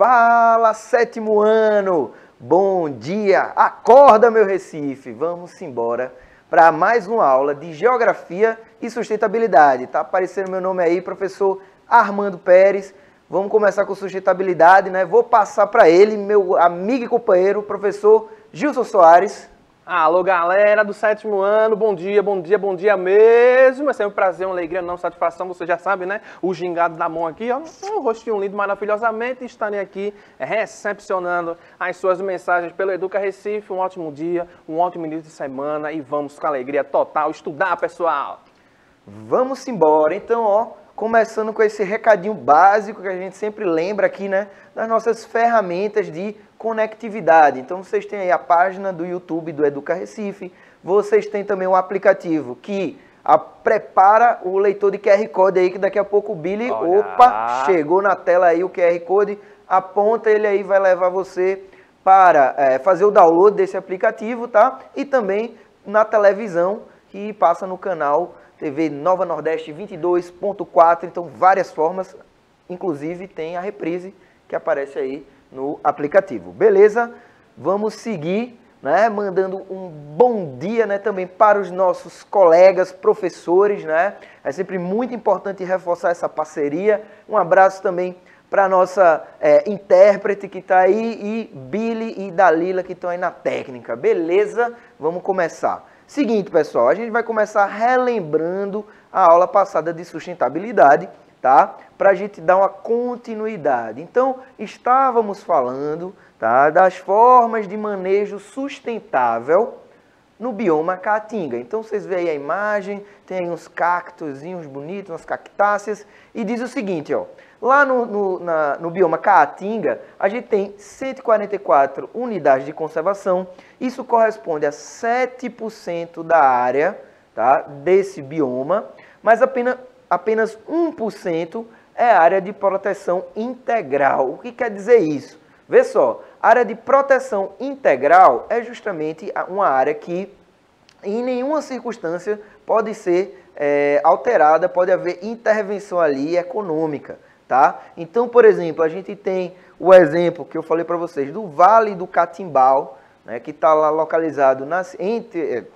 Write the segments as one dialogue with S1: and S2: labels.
S1: Fala, sétimo ano! Bom dia! Acorda, meu Recife! Vamos embora para mais uma aula de Geografia e Sustentabilidade. Tá aparecendo meu nome aí, professor Armando Pérez. Vamos começar com sustentabilidade, né? Vou passar para ele, meu amigo e companheiro, professor Gilson Soares.
S2: Alô, galera do sétimo ano, bom dia, bom dia, bom dia mesmo. É sempre um prazer, uma alegria, não satisfação, você já sabe, né? O gingado da mão aqui, ó, um rostinho lindo maravilhosamente, estarem aqui recepcionando as suas mensagens pelo Educa Recife. Um ótimo dia, um ótimo início de semana e vamos com alegria total estudar, pessoal.
S1: Vamos embora, então, ó, começando com esse recadinho básico que a gente sempre lembra aqui, né? Das nossas ferramentas de conectividade. Então vocês têm aí a página do YouTube do Educa Recife, vocês têm também um aplicativo que prepara o leitor de QR Code aí, que daqui a pouco o Billy, opa, chegou na tela aí o QR Code, aponta ele aí, vai levar você para fazer o download desse aplicativo, tá? E também na televisão, que passa no canal TV Nova Nordeste 22.4, então várias formas, inclusive tem a reprise que aparece aí no aplicativo. Beleza? Vamos seguir, né? Mandando um bom dia, né? Também para os nossos colegas, professores, né? É sempre muito importante reforçar essa parceria. Um abraço também para a nossa intérprete que está aí e Billy e Dalila que estão aí na técnica. Beleza? Vamos começar. Seguinte, pessoal, a gente vai começar relembrando a aula passada de sustentabilidade, tá? Para a gente dar uma continuidade. Então, estávamos falando, tá, das formas de manejo sustentável no bioma Caatinga. Então, vocês veem aí a imagem, tem aí uns cactozinhos bonitos, umas cactáceas, e diz o seguinte, ó, lá no bioma Caatinga, a gente tem 144 unidades de conservação, isso corresponde a 7% da área, tá, desse bioma, mas apenas 1% é área de proteção integral. O que quer dizer isso? Vê só, área de proteção integral é justamente uma área que em nenhuma circunstância pode ser alterada, pode haver intervenção ali econômica, tá? Então, por exemplo, a gente tem o exemplo que eu falei para vocês do Vale do Catimbau, né, que está lá localizado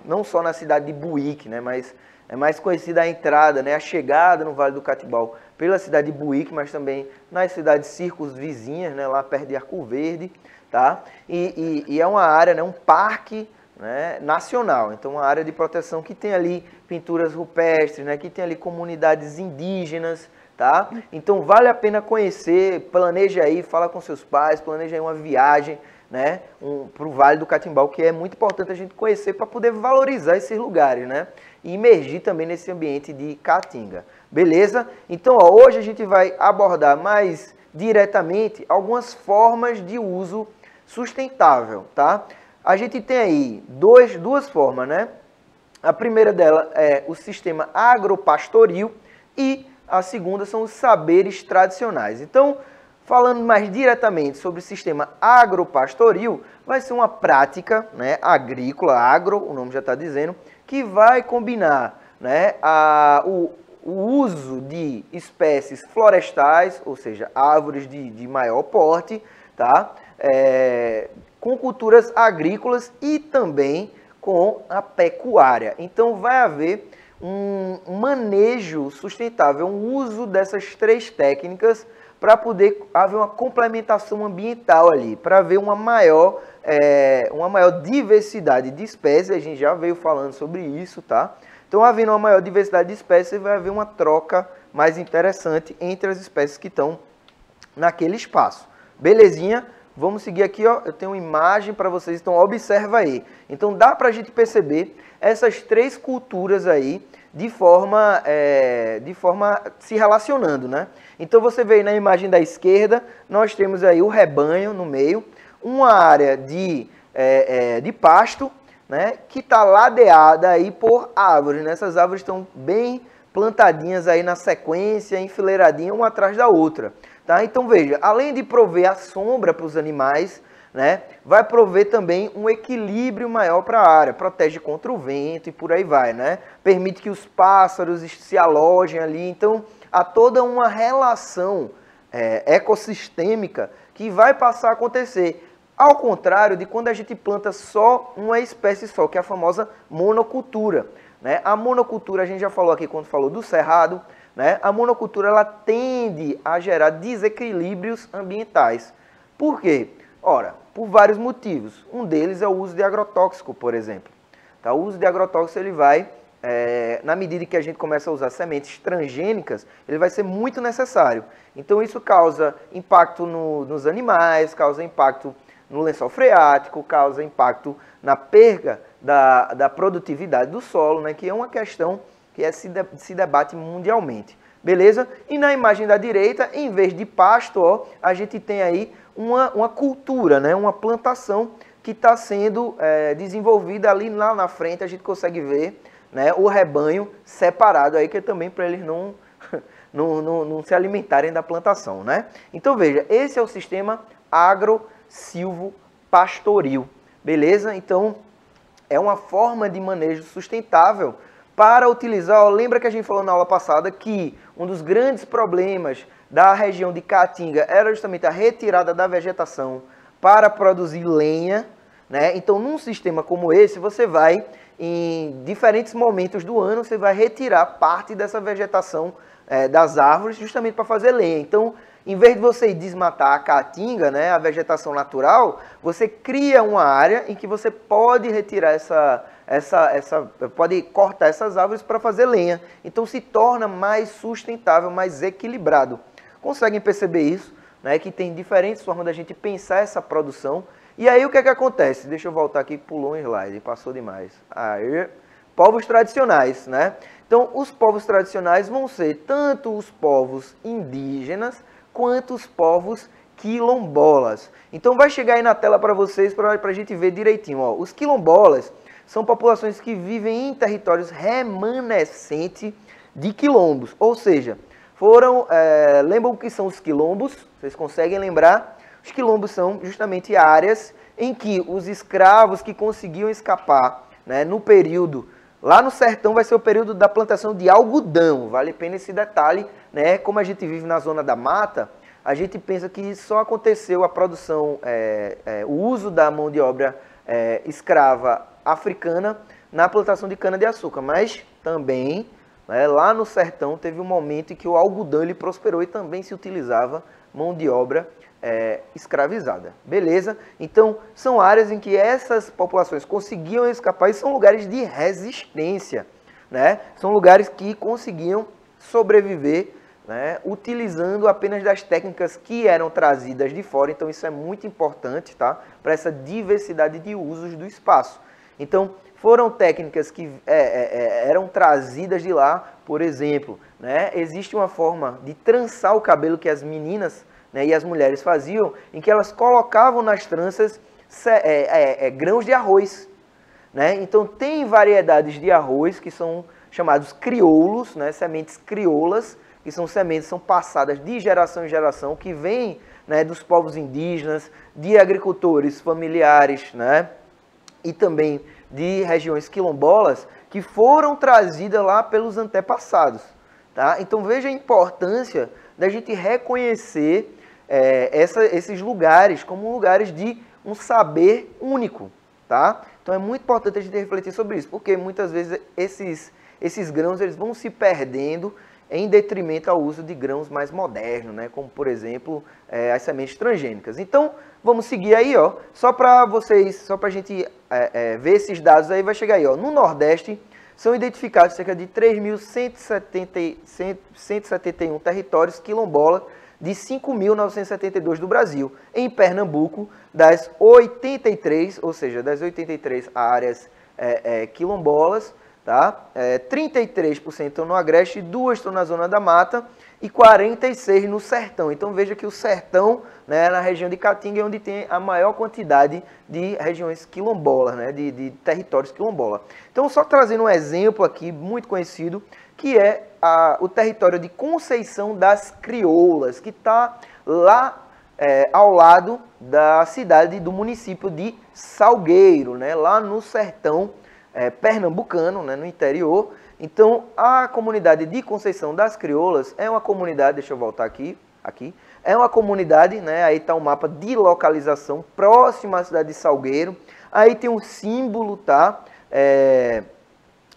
S1: não só na cidade de Buíque, né, mas é mais conhecida a entrada, né, a chegada no Vale do Catimbau pela cidade de Buíque, mas também nas cidades circunvizinhas, né, lá perto de Arco Verde, tá? E é uma área, né, um parque, né, nacional, então uma área de proteção que tem ali pinturas rupestres, né, que tem ali comunidades indígenas, tá? Então vale a pena conhecer, planeja aí, fala com seus pais, planeja aí uma viagem, né, para o Vale do Catimbau, que é muito importante a gente conhecer para poder valorizar esses lugares, né, e imergir também nesse ambiente de Caatinga. Beleza? Então, ó, hoje a gente vai abordar mais diretamente algumas formas de uso sustentável, tá? A gente tem aí duas formas, né? A primeira dela é o sistema agropastoril e a segunda são os saberes tradicionais. Então, falando mais diretamente sobre o sistema agropastoril, vai ser uma prática, né, agrícola, agro, o nome já está dizendo, que vai combinar, né, o uso de espécies florestais, ou seja, árvores de maior porte, tá, com culturas agrícolas e também com a pecuária. Então vai haver um manejo sustentável, um uso dessas três técnicas para poder haver uma complementação ambiental ali, para haver uma maior diversidade de espécies. A gente já veio falando sobre isso, tá? Então, havendo uma maior diversidade de espécies, vai haver uma troca mais interessante entre as espécies que estão naquele espaço. Belezinha? Vamos seguir aqui, ó. Eu tenho uma imagem para vocês, então observa aí. Então, dá para a gente perceber essas três culturas aí de forma se relacionando, né? Então, você vê aí na imagem da esquerda, nós temos aí o rebanho no meio, uma área de pasto, né, que está ladeada aí por árvores, né? Essas árvores estão bem plantadinhas aí na sequência, enfileiradinha, uma atrás da outra, tá? Então veja, além de prover a sombra para os animais, né, vai prover também um equilíbrio maior para a área, protege contra o vento e por aí vai, né? Permite que os pássaros se alojem ali, então há toda uma relação ecossistêmica que vai passar a acontecer. Ao contrário de quando a gente planta só uma espécie só, que é a famosa monocultura, né? A monocultura, a gente já falou aqui quando falou do cerrado, né? A monocultura ela tende a gerar desequilíbrios ambientais. Por quê? Ora, por vários motivos. Um deles é o uso de agrotóxico, por exemplo. Tá? O uso de agrotóxico ele vai, na medida que a gente começa a usar sementes transgênicas, ele vai ser muito necessário. Então isso causa impacto nos animais, causa impacto no lençol freático, causa impacto na perda da produtividade do solo, né, que é uma questão que se debate mundialmente. Beleza? E na imagem da direita, em vez de pasto, ó, a gente tem aí uma cultura, né, uma plantação que está sendo desenvolvida ali lá na frente, a gente consegue ver, né, o rebanho separado aí, que é também para eles não se alimentarem da plantação, né? Então veja, esse é o sistema agro-silvo-pastoril, beleza? Então é uma forma de manejo sustentável para utilizar, ó, lembra que a gente falou na aula passada que um dos grandes problemas da região de Caatinga era justamente a retirada da vegetação para produzir lenha, né? Então num sistema como esse, você vai, em diferentes momentos do ano, você vai retirar parte dessa vegetação das árvores justamente para fazer lenha. Então, em vez de você desmatar a caatinga, né, a vegetação natural, você cria uma área em que você pode retirar pode cortar essas árvores para fazer lenha. Então se torna mais sustentável, mais equilibrado. Conseguem perceber isso, né, que tem diferentes formas da gente pensar essa produção. E aí o que é que acontece? Deixa eu voltar aqui, pulou um slide, passou demais. Aí, povos tradicionais, né? Então, os povos tradicionais vão ser tanto os povos indígenas quanto os povos quilombolas. Então, vai chegar aí na tela para vocês, para a gente ver direitinho. Ó. Os quilombolas são populações que vivem em territórios remanescentes de quilombos. Ou seja, lembram o que são os quilombos? Vocês conseguem lembrar? Os quilombos são justamente áreas em que os escravos que conseguiam escapar, né, no período... Lá no sertão vai ser o período da plantação de algodão, vale a pena esse detalhe, né? Como a gente vive na zona da mata, a gente pensa que só aconteceu a produção, o uso da mão de obra escrava africana na plantação de cana-de-açúcar, mas também, né, lá no sertão teve um momento em que o algodão ele prosperou e também se utilizava mão de obra escravizada, beleza? Então, são áreas em que essas populações conseguiam escapar e são lugares de resistência, né? São lugares que conseguiam sobreviver, né, utilizando apenas das técnicas que eram trazidas de fora. Então, isso é muito importante, tá? Para essa diversidade de usos do espaço. Então, foram técnicas que eram trazidas de lá, por exemplo, né? Existe uma forma de trançar o cabelo que as meninas, né, e as mulheres faziam, em que elas colocavam nas tranças grãos de arroz, né? Então tem variedades de arroz que são chamados crioulos, né, sementes crioulas, que são sementes são passadas de geração em geração, que vêm, né, dos povos indígenas, de agricultores familiares, né, e também de regiões quilombolas, que foram trazidas lá pelos antepassados. Tá? Então veja a importância da gente reconhecer esses lugares como lugares de um saber único, tá? Então é muito importante a gente refletir sobre isso, porque muitas vezes esses grãos eles vão se perdendo em detrimento ao uso de grãos mais modernos, né? Como por exemplo as sementes transgênicas. Então vamos seguir aí, ó, só para a gente ver esses dados aí, vai chegar aí, ó, no Nordeste são identificados cerca de 3.171 territórios quilombolas de 5.972 do Brasil. Em Pernambuco, das 83, ou seja, das 83 áreas quilombolas, tá? 33% estão no Agreste, 2 estão na Zona da Mata e 46 no Sertão. Então veja que o Sertão, né, na região de Caatinga é onde tem a maior quantidade de regiões quilombolas, né, de territórios quilombolas. Então só trazendo um exemplo aqui muito conhecido, que é o território de Conceição das Crioulas, que está lá ao lado da cidade do município de Salgueiro, né, lá no sertão pernambucano, né, no interior. Então, a comunidade de Conceição das Crioulas é uma comunidade, deixa eu voltar aqui, aqui. É uma comunidade, né? Aí está o mapa de localização próxima à cidade de Salgueiro. Aí tem um símbolo, tá?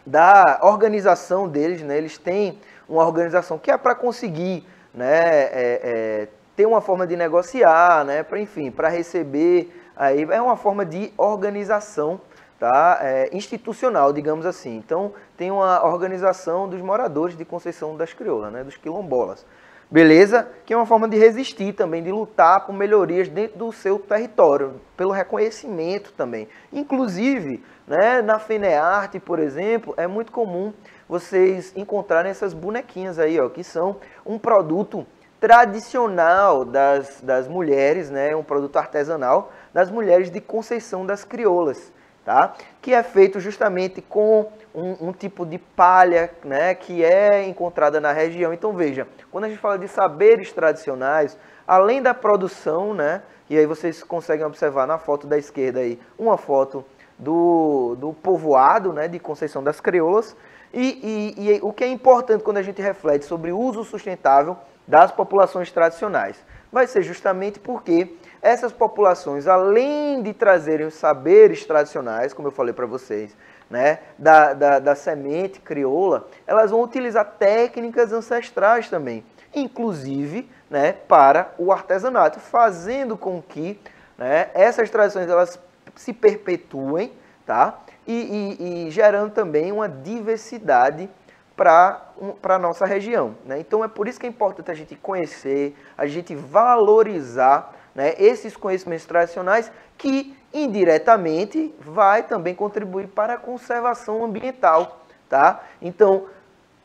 S1: Da organização deles, né? Eles têm uma organização que é para conseguir, né? Ter uma forma de negociar, né? Enfim, para receber. Aí é uma forma de organização, tá? Institucional, digamos assim. Então, tem uma organização dos moradores de Conceição das Crioulas, né? Dos quilombolas. Beleza? Que é uma forma de resistir também, de lutar por melhorias dentro do seu território, pelo reconhecimento também. Inclusive, né, na FENEARTE, por exemplo, é muito comum vocês encontrarem essas bonequinhas aí, ó, que são um produto tradicional das mulheres, né, um produto artesanal das mulheres de Conceição das Crioulas, tá? Que é feito justamente com um tipo de palha, né, que é encontrada na região. Então veja, quando a gente fala de saberes tradicionais, além da produção, né, e aí vocês conseguem observar na foto da esquerda aí, uma foto do povoado, né, de Conceição das Crioulas, e o que é importante quando a gente reflete sobre o uso sustentável das populações tradicionais, vai ser justamente porque essas populações, além de trazerem os saberes tradicionais, como eu falei para vocês, né, da semente crioula, elas vão utilizar técnicas ancestrais também, inclusive, né, para o artesanato, fazendo com que, né, essas tradições elas se perpetuem, tá, e gerando também uma diversidade para a nossa região, né? Então é por isso que é importante a gente conhecer, a gente valorizar, né, esses conhecimentos tradicionais que indiretamente vai também contribuir para a conservação ambiental, tá? Então,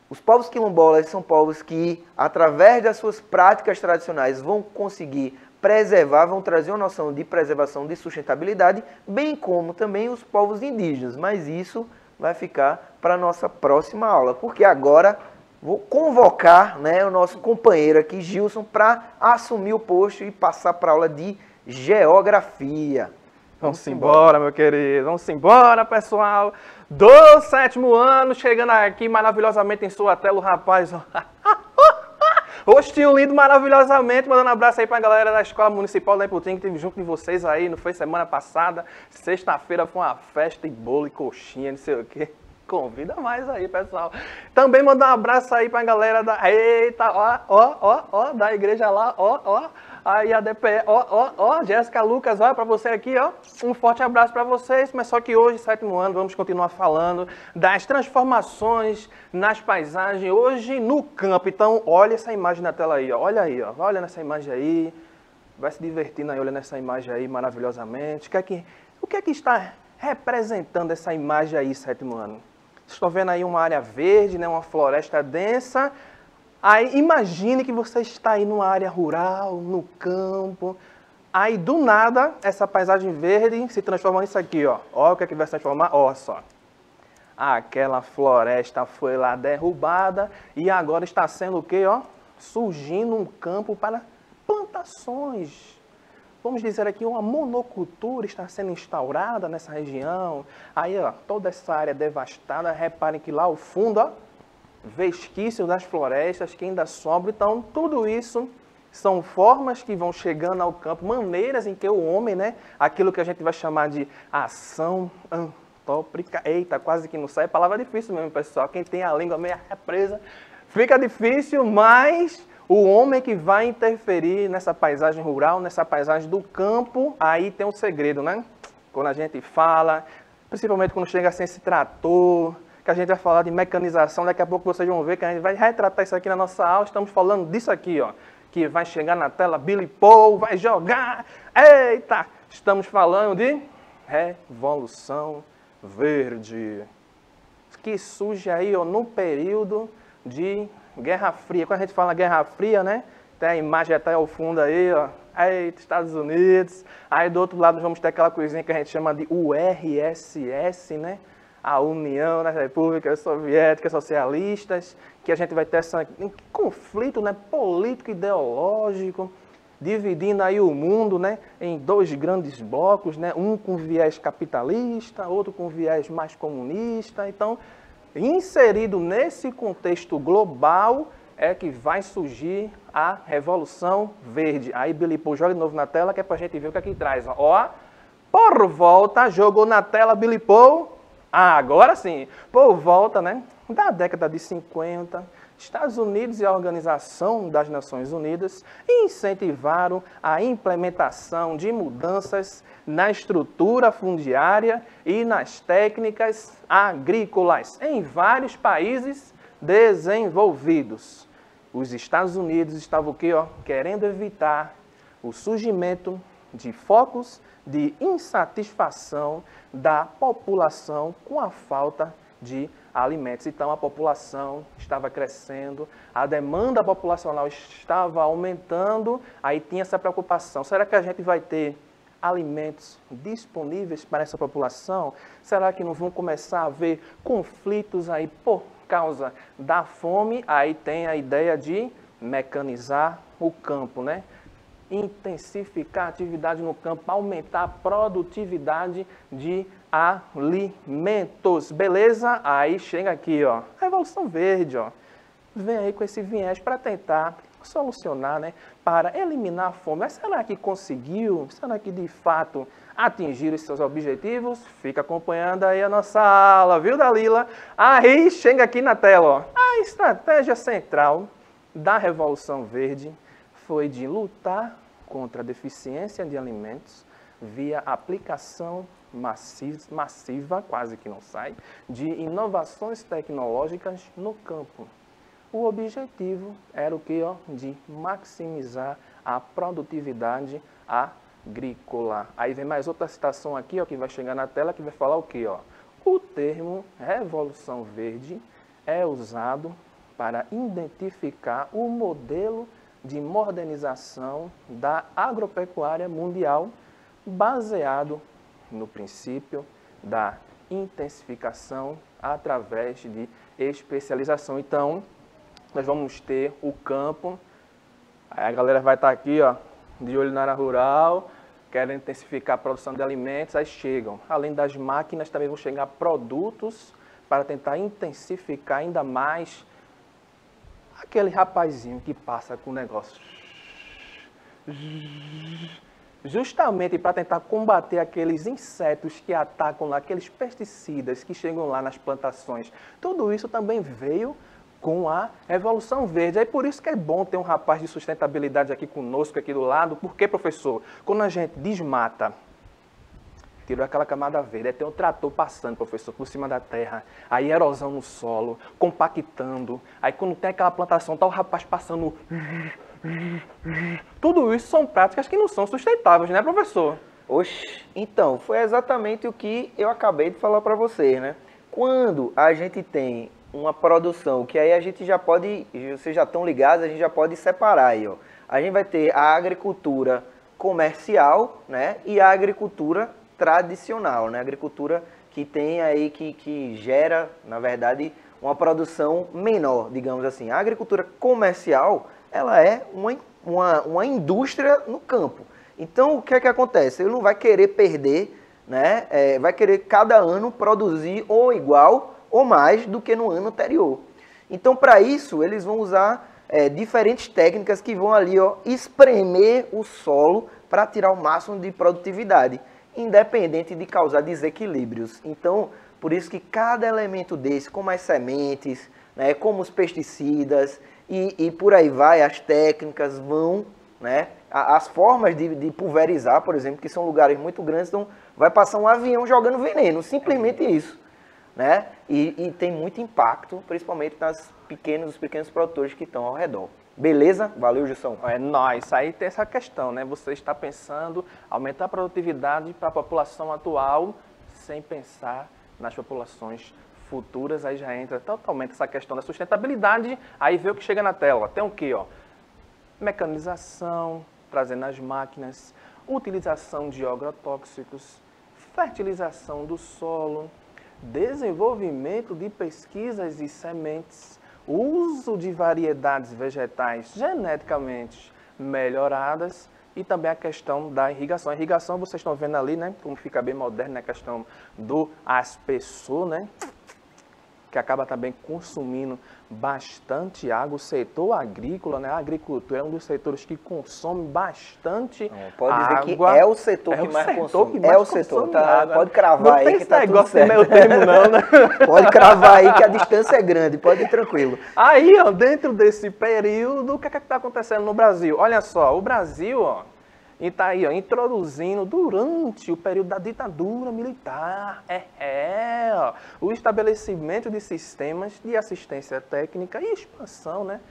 S1: os povos quilombolas são povos que, através das suas práticas tradicionais, vão conseguir preservar, vão trazer uma noção de preservação, de sustentabilidade, bem como também os povos indígenas, mas isso vai ficar para a nossa próxima aula, porque agora vou convocar, né, o nosso companheiro aqui, Gilson, para assumir o posto e passar para a aula de Geografia.
S2: Vamos embora, meu querido. Vamos embora, pessoal. Do 7º ano, chegando aqui maravilhosamente em sua tela, o rapaz... Rostinho lindo maravilhosamente, mandando um abraço aí pra galera da Escola Municipal da Iputim, que teve junto de vocês aí, não foi semana passada. Sexta-feira foi uma festa e bolo e coxinha, não sei o quê. Convida mais aí, pessoal. Também mandar um abraço aí pra galera da... Eita, ó, da igreja lá, ó. Aí a DPE, ó, Jéssica, Lucas, olha pra você aqui, ó. Um forte abraço pra vocês, mas só que hoje, 7º ano, vamos continuar falando das transformações nas paisagens, hoje no campo. Então, olha essa imagem na tela aí, ó. Olha aí, ó. Olha nessa imagem aí. Vai se divertindo aí, olhando essa imagem aí maravilhosamente. O que é que está representando essa imagem aí, 7º ano? Vocês estão vendo aí uma área verde, né, uma floresta densa. Aí imagine que você está aí numa área rural, no campo. Aí do nada, essa paisagem verde se transforma nisso aqui, ó. Ó o que é que vai se transformar, ó só. Aquela floresta foi lá derrubada e agora está sendo o quê, ó? Surgindo um campo para plantações. Vamos dizer aqui, uma monocultura está sendo instaurada nessa região. Aí, ó, toda essa área devastada, reparem que lá ao fundo, ó, vesquícios das florestas que ainda sobram. Então, tudo isso são formas que vão chegando ao campo, maneiras em que o homem, né, aquilo que a gente vai chamar de ação antrópica. Eita, quase que não sai, palavra difícil mesmo, pessoal. Quem tem a língua meio presa, fica difícil, mas... O homem que vai interferir nessa paisagem rural, nessa paisagem do campo, aí tem um segredo, né? Quando a gente fala, principalmente quando chega assim esse trator, que a gente vai falar de mecanização, daqui a pouco vocês vão ver que a gente vai retratar isso aqui na nossa aula, estamos falando disso aqui, ó, que vai chegar na tela, Billy Paul vai jogar, eita! Estamos falando de Revolução Verde, que surge aí, ó, no período de Guerra Fria. Quando a gente fala Guerra Fria, né? Tem a imagem até ao fundo aí, ó. Eita, Estados Unidos. Aí do outro lado nós vamos ter aquela coisinha que a gente chama de URSS, né? A União das Repúblicas Soviéticas Socialistas, que a gente vai ter esse conflito, né, político ideológico, dividindo aí o mundo, né, em dois grandes blocos, né? Um com viés capitalista, outro com viés mais comunista. Então, inserido nesse contexto global é que vai surgir a Revolução Verde. Aí, Billy Paul, joga de novo na tela, que é pra gente ver o que aqui traz. Ó, por volta, jogou na tela, Billy Paul. Ah, agora sim. Por volta, né, da década de 50, Estados Unidos e a Organização das Nações Unidas incentivaram a implementação de mudanças na estrutura fundiária e nas técnicas agrícolas em vários países desenvolvidos. Os Estados Unidos estavam o quê, ó? Querendo evitar o surgimento de focos de insatisfação da população com a falta de alimentos. Então, a população estava crescendo, a demanda populacional estava aumentando, aí tinha essa preocupação. Será que a gente vai ter alimentos disponíveis para essa população? Será que não vão começar a haver conflitos aí por causa da fome? Aí tem a ideia de mecanizar o campo, né? Intensificar a atividade no campo, aumentar a produtividade de alimentos, beleza? Aí chega aqui, ó, a Revolução Verde, ó, vem aí com esse viés para tentar solucionar, né, para eliminar a fome. Mas será que conseguiu? Será que de fato atingiram os seus objetivos? Fica acompanhando aí a nossa aula, viu, Dalila? Aí chega aqui na tela, ó, a estratégia central da Revolução Verde foi de lutar contra a deficiência de alimentos via aplicação massiva, quase que não sai, de inovações tecnológicas no campo. O objetivo era o quê, ó? De maximizar a produtividade agrícola. Aí vem mais outra citação aqui, ó, que vai chegar na tela, que vai falar o quê, ó? O termo Revolução Verde é usado para identificar o modelo de modernização da agropecuária mundial baseado no princípio da intensificação através de especialização. Então, nós vamos ter o campo, aí a galera vai estar aqui, ó, de olho na área rural, querem intensificar a produção de alimentos, aí chegam. Além das máquinas, também vão chegar produtos para tentar intensificar ainda mais aquele rapazinho que passa com o negócio. Justamente para tentar combater aqueles insetos que atacam lá, aqueles pesticidas que chegam lá nas plantações. Tudo isso também veio com a Revolução Verde. É por isso que é bom ter um rapaz de sustentabilidade aqui conosco, aqui do lado. Porque, professor, quando a gente desmata, tirou aquela camada verde, aí tem um trator passando, professor, por cima da terra, aí erosão no solo, compactando, aí quando tem aquela plantação, tá o rapaz passando. Tudo isso são práticas que não são sustentáveis, né, professor?
S1: Oxe, então, foi exatamente o que eu acabei de falar para vocês, né? Quando a gente tem uma produção, que aí a gente já pode, vocês já estão ligados, a gente já pode separar aí, ó. A gente vai ter a agricultura comercial, né, e a agricultura tradicional, né? Agricultura que tem aí, que gera, na verdade, uma produção menor, digamos assim. A agricultura comercial, ela é uma indústria no campo. Então, o que é que acontece? Ele não vai querer perder, né? Vai querer cada ano produzir ou igual ou mais do que no ano anterior. Então, para isso, eles vão usar diferentes técnicas que vão ali, ó, espremer o solo para tirar o máximo de produtividade, independente de causar desequilíbrios. Então, por isso que cada elemento desse, como as sementes, né, como os pesticidas e por aí vai, as técnicas vão, né, as formas de pulverizar, por exemplo, que são lugares muito grandes, então vai passar um avião jogando veneno, simplesmente isso, né? E tem muito impacto, principalmente nos pequenos produtores que estão ao redor. Beleza? Valeu, Gilson.
S2: É nóis. Aí tem essa questão, né? Você está pensando aumentar a produtividade para a população atual sem pensar nas populações futuras. Aí já entra totalmente essa questão da sustentabilidade. Aí vê o que chega na tela. Tem o quê, ó? Mecanização, trazendo as máquinas, utilização de agrotóxicos, fertilização do solo, desenvolvimento de pesquisas e sementes, uso de variedades vegetais geneticamente melhoradas e também a questão da irrigação. A irrigação, vocês estão vendo ali, né, como fica bem moderna a questão do aspersor, né? que acaba também consumindo bastante água. O setor agrícola, né? A agricultura é um dos setores que consome bastante
S1: pode dizer
S2: água.
S1: Que é o setor que mais consome. É o setor, tá?
S2: Água.
S1: Pode cravar aí que tá tudo certo.
S2: Não tem termo não, né?
S1: Pode cravar aí que a distância é grande, pode ir tranquilo.
S2: Aí, ó, dentro desse período, o que é que está acontecendo no Brasil? Olha só, o Brasil, ó, está aí, ó, introduzindo durante o período da ditadura militar, ó, o estabelecimento de sistemas de assistência técnica e expansão, né,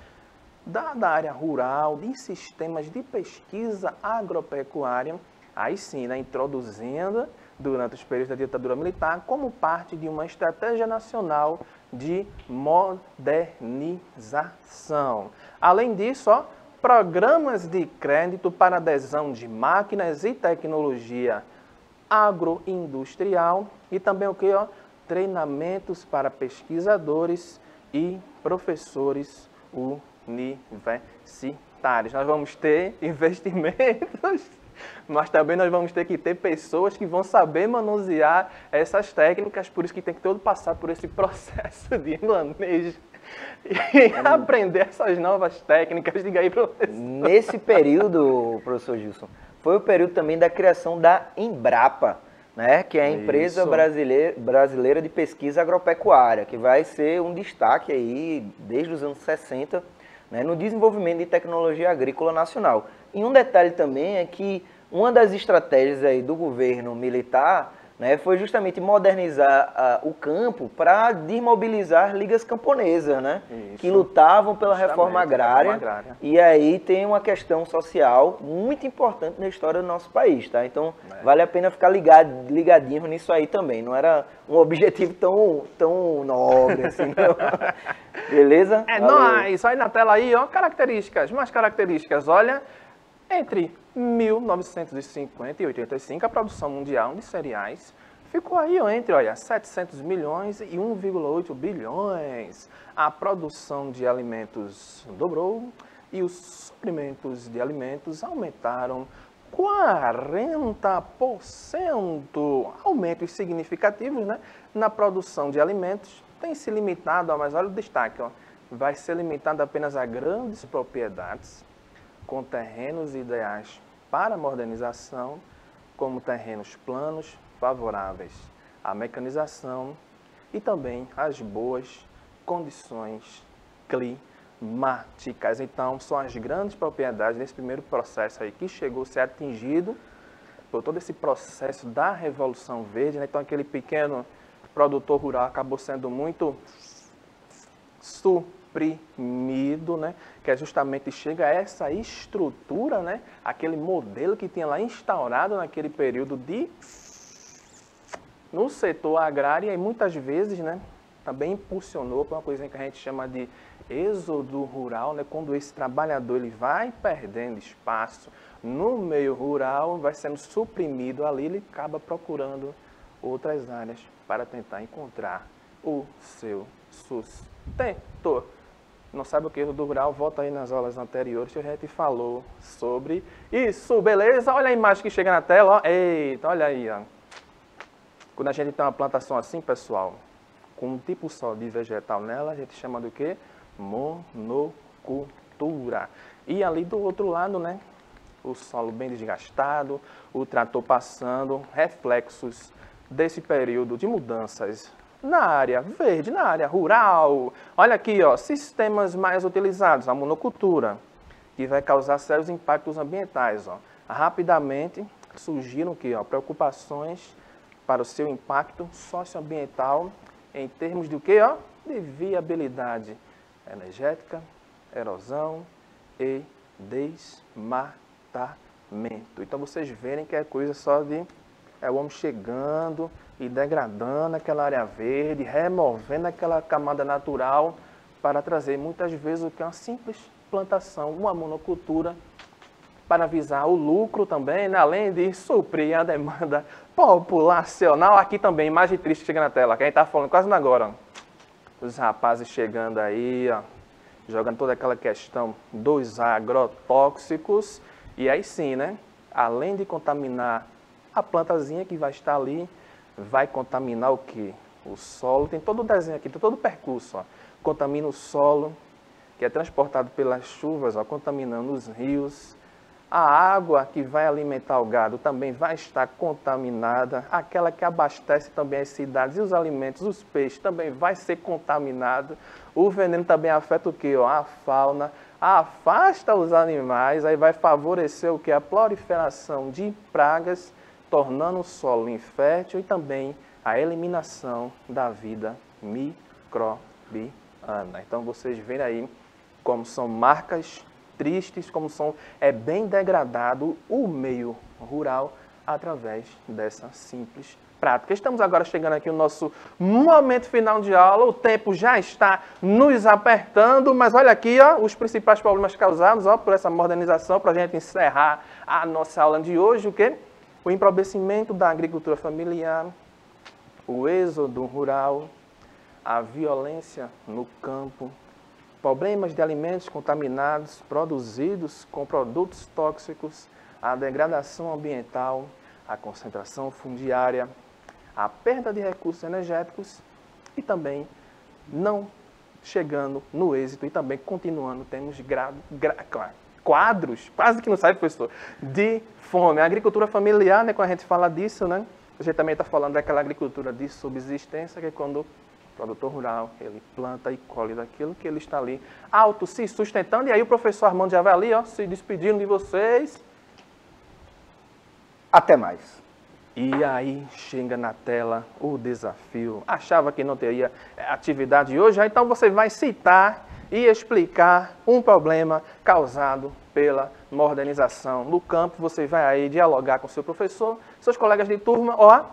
S2: da área rural, de sistemas de pesquisa agropecuária, aí sim, né, introduzindo durante os períodos da ditadura militar como parte de uma estratégia nacional de modernização. Além disso, ó, programas de crédito para adesão de máquinas e tecnologia agroindustrial e também o que, ó, treinamentos para pesquisadores e professores universitários. Nós vamos ter investimentos, mas também nós vamos ter que ter pessoas que vão saber manusear essas técnicas, por isso que tem que todo passar por esse processo de manejo e aprender essas novas técnicas. Diga aí, professor.
S1: Nesse período, professor Gilson, foi o período também da criação da Embrapa, né, que é a empresa brasileira de pesquisa agropecuária, que vai ser um destaque aí desde os anos 60, né, no desenvolvimento de tecnologia agrícola nacional. E um detalhe também é que uma das estratégias aí do governo militar, né, foi justamente modernizar o campo para desmobilizar ligas camponesas, né, que lutavam pela reforma agrária. E aí tem uma questão social muito importante na história do nosso país, tá? Então vale a pena ficar ligadinho nisso aí também. Não era um objetivo tão nobre assim, não. Beleza?
S2: É nóis! Olha na tela aí, ó, mais características, olha. Entre 1950 e 85, a produção mundial de cereais ficou aí, ó, entre 700 milhões e 1,8 bilhões. A produção de alimentos dobrou e os suprimentos de alimentos aumentaram 40%. Aumentos significativos, né, na produção de alimentos tem se limitado, mas olha o destaque, ó, vai ser limitado apenas a grandes propriedades com terrenos ideais para modernização, como terrenos planos favoráveis à mecanização e também às boas condições climáticas. Então, são as grandes propriedades desse primeiro processo aí que chegou a ser atingido por todo esse processo da Revolução Verde, né? Então, aquele pequeno produtor rural acabou sendo muito suprimido, né? Que é justamente chega a essa estrutura, né? Aquele modelo que tinha lá instaurado naquele período no setor agrário e muitas vezes, né, também impulsionou para uma coisa que a gente chama de êxodo rural, né? Quando esse trabalhador ele vai perdendo espaço no meio rural, vai sendo suprimido ali, ele acaba procurando outras áreas para tentar encontrar o seu sustento. Não sabe o que é êxodo rural? Volta aí nas aulas anteriores que a gente falou sobre isso, beleza? Olha a imagem que chega na tela, ó. Eita, olha aí, ó. Quando a gente tem uma plantação assim, pessoal, com um tipo só de vegetal nela, a gente chama do quê? Monocultura. E ali do outro lado, né, o solo bem desgastado, o trator passando, reflexos desse período de mudanças na área verde, na área rural. Olha aqui, ó, sistemas mais utilizados, a monocultura, que vai causar sérios impactos ambientais, ó. Rapidamente surgiram aqui, ó, preocupações para o seu impacto socioambiental em termos de o quê, ó? De viabilidade energética, erosão e desmatamento. Então vocês verem que é coisa só de o homem chegando e degradando aquela área verde, removendo aquela camada natural para trazer muitas vezes o que é uma simples plantação, uma monocultura, para visar o lucro também, né? Além de suprir a demanda populacional. Aqui também, imagem triste chega na tela, que a gente está falando quase agora. Ó. Os rapazes chegando aí, ó, jogando toda aquela questão dos agrotóxicos. E aí sim, né? Além de contaminar a plantazinha que vai estar ali, vai contaminar o quê? o solo, tem todo o desenho aqui, tem todo o percurso, ó, contamina o solo, que é transportado pelas chuvas, ó, contaminando os rios. A água que vai alimentar o gado também vai estar contaminada. Aquela que abastece também as cidades e os alimentos, os peixes, também vai ser contaminado. O veneno também afeta o quê? Ó, a fauna, afasta os animais, aí vai favorecer o quê? A proliferação de pragas, tornando o solo infértil e também a eliminação da vida microbiana. Então vocês veem aí como são marcas tristes, como é bem degradado o meio rural através dessa simples prática. Estamos agora chegando aqui no nosso momento final de aula, o tempo já está nos apertando, mas olha aqui, ó, os principais problemas causados, ó, por essa modernização, para a gente encerrar a nossa aula de hoje, o quê? O empobrecimento da agricultura familiar, o êxodo rural, a violência no campo, problemas de alimentos contaminados, produzidos com produtos tóxicos, a degradação ambiental, a concentração fundiária, a perda de recursos energéticos e também não chegando no êxito e também continuando, temos quadros, quase que não sai, professor, de fome. A agricultura familiar, né, quando a gente fala disso, né, a gente também está falando daquela agricultura de subsistência, que é quando o produtor rural, ele planta e colhe daquilo que ele está ali auto se sustentando. E aí o professor Armando já vai ali, ó, se despedindo de vocês.
S1: Até mais.
S2: E aí chega na tela o desafio. Achava que não teria atividade hoje, então você vai citar e explicar um problema causado pela modernização no campo. Você vai aí dialogar com seu professor, seus colegas de turma, ó,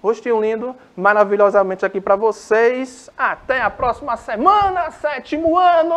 S2: rostinho lindo, maravilhosamente aqui para vocês. Até a próxima semana, 7º ano!